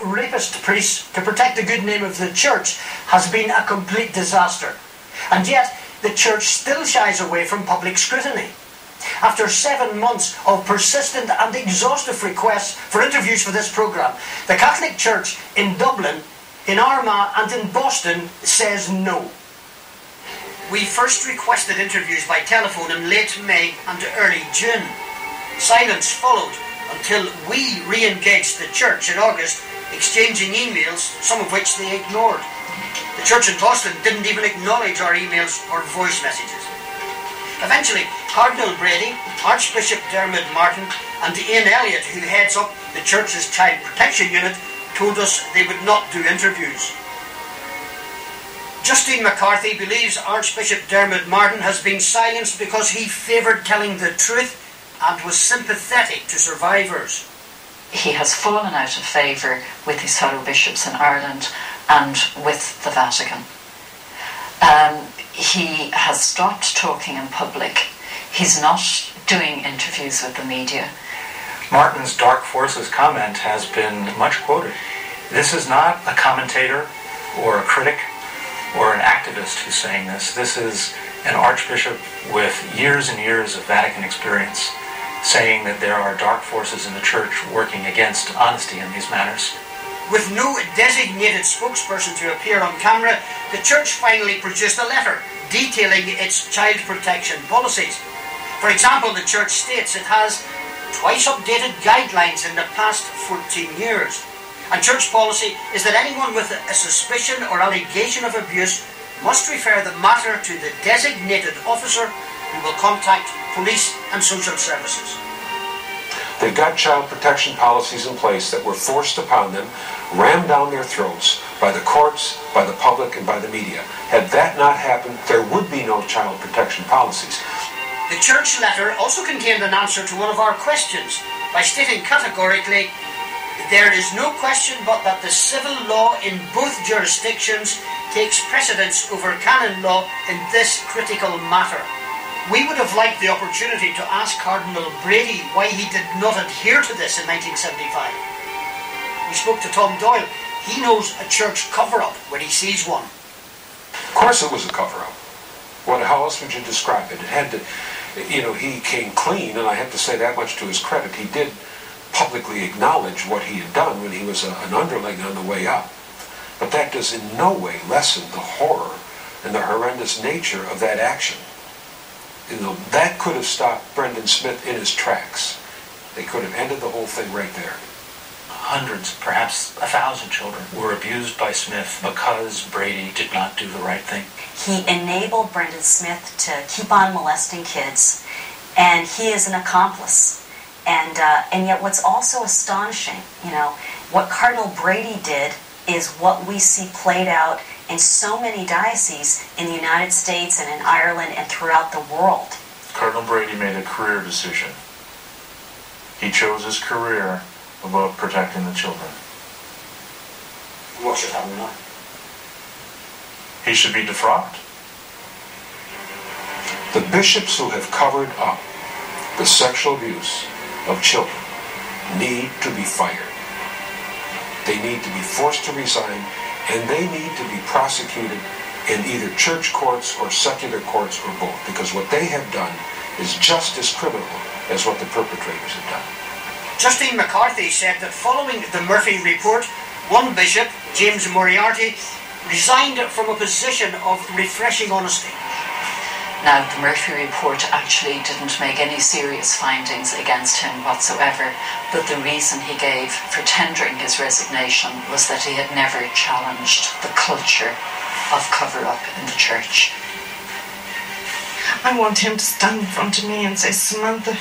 rapist priests to protect the good name of the church has been a complete disaster. And yet, the church still shies away from public scrutiny. After 7 months of persistent and exhaustive requests for interviews for this programme, the Catholic Church in Dublin, in Armagh and in Boston says no. We first requested interviews by telephone in late May and early June. Silence followed until we re-engaged the church in August, exchanging emails, some of which they ignored. The church in Boston didn't even acknowledge our emails or voice messages. Eventually, Cardinal Brady, Archbishop Dermot Martin and Ian Elliott, who heads up the church's Child Protection Unit, told us they would not do interviews. Justine McCarthy believes Archbishop Dermot Martin has been silenced because he favoured telling the truth and was sympathetic to survivors. He has fallen out of favour with his fellow bishops in Ireland and with the Vatican. He has stopped talking in public. He's not doing interviews with the media. Martin's Dark Forces comment has been much quoted. This is not a commentator or a critic or an activist who's saying this. This is an archbishop with years and years of Vatican experience saying that there are dark forces in the church working against honesty in these matters. With no designated spokesperson to appear on camera, the church finally produced a letter detailing its child protection policies. For example, the church states it has twice updated guidelines in the past 14 years. And church policy is that anyone with a suspicion or allegation of abuse must refer the matter to the designated officer who will contact police and social services. They've got child protection policies in place that were forced upon them, rammed down their throats by the courts, by the public, and by the media. Had that not happened, there would be no child protection policies. The church letter also contained an answer to one of our questions by stating categorically, "There is no question but that the civil law in both jurisdictions takes precedence over canon law in this critical matter." We would have liked the opportunity to ask Cardinal Brady why he did not adhere to this in 1975. We spoke to Tom Doyle. He knows a church cover-up when he sees one. Of course it was a cover-up. How else would you describe it? It had to, he came clean, and I have to say that much to his credit. He did publicly acknowledge what he had done when he was an underling on the way up. But that does in no way lessen the horror and the horrendous nature of that action. That could have stopped Brendan Smith in his tracks. They could have ended the whole thing right there. Hundreds, perhaps 1,000 children were abused by Smith because Brady did not do the right thing. He enabled Brendan Smith to keep on molesting kids, and he is an accomplice. And yet what's also astonishing, what Cardinal Brady did is what we see played out in so many dioceses in the United States and in Ireland and throughout the world. Cardinal Brady made a career decision. He chose his career above protecting the children. What should happen now? He should be defrocked. The bishops who have covered up the sexual abuse of children need to be fired. They need to be forced to resign, and they need to be prosecuted in either church courts or secular courts or both, because what they have done is just as criminal as what the perpetrators have done. Justine McCarthy said that following the Murphy report, one bishop, James Moriarty, resigned from a position of refreshing honesty. Now, the Murphy report actually didn't make any serious findings against him whatsoever, but the reason he gave for tendering his resignation was that he had never challenged the culture of cover-up in the church. I want him to stand in front of me and say, "Samantha,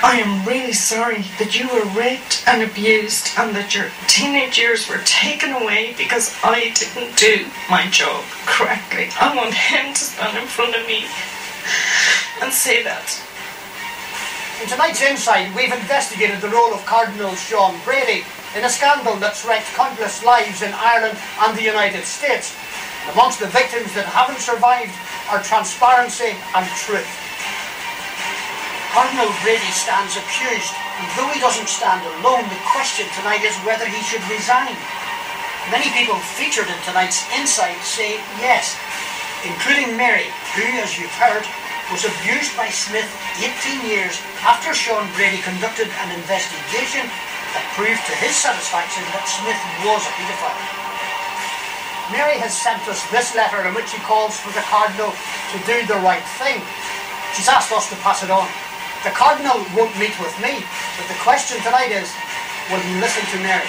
I am really sorry that you were raped and abused and that your teenage years were taken away because I didn't do my job correctly." I want him to stand in front of me and say that. In tonight's Inside, we've investigated the role of Cardinal Sean Brady in a scandal that's wrecked countless lives in Ireland and the United States. And amongst the victims that haven't survived are transparency and truth. Cardinal Brady stands accused And though he doesn't stand alone, the question tonight is whether he should resign. Many people featured in tonight's Insight say yes, including Mary, who, as you've heard, was abused by Smyth 18 years after Sean Brady conducted an investigation that proved to his satisfaction that Smyth was a paedophile. Mary has sent us this letter in which she calls for the Cardinal to do the right thing. She's asked us to pass it on. The Cardinal won't meet with me, but the question tonight is, will he listen to Mary?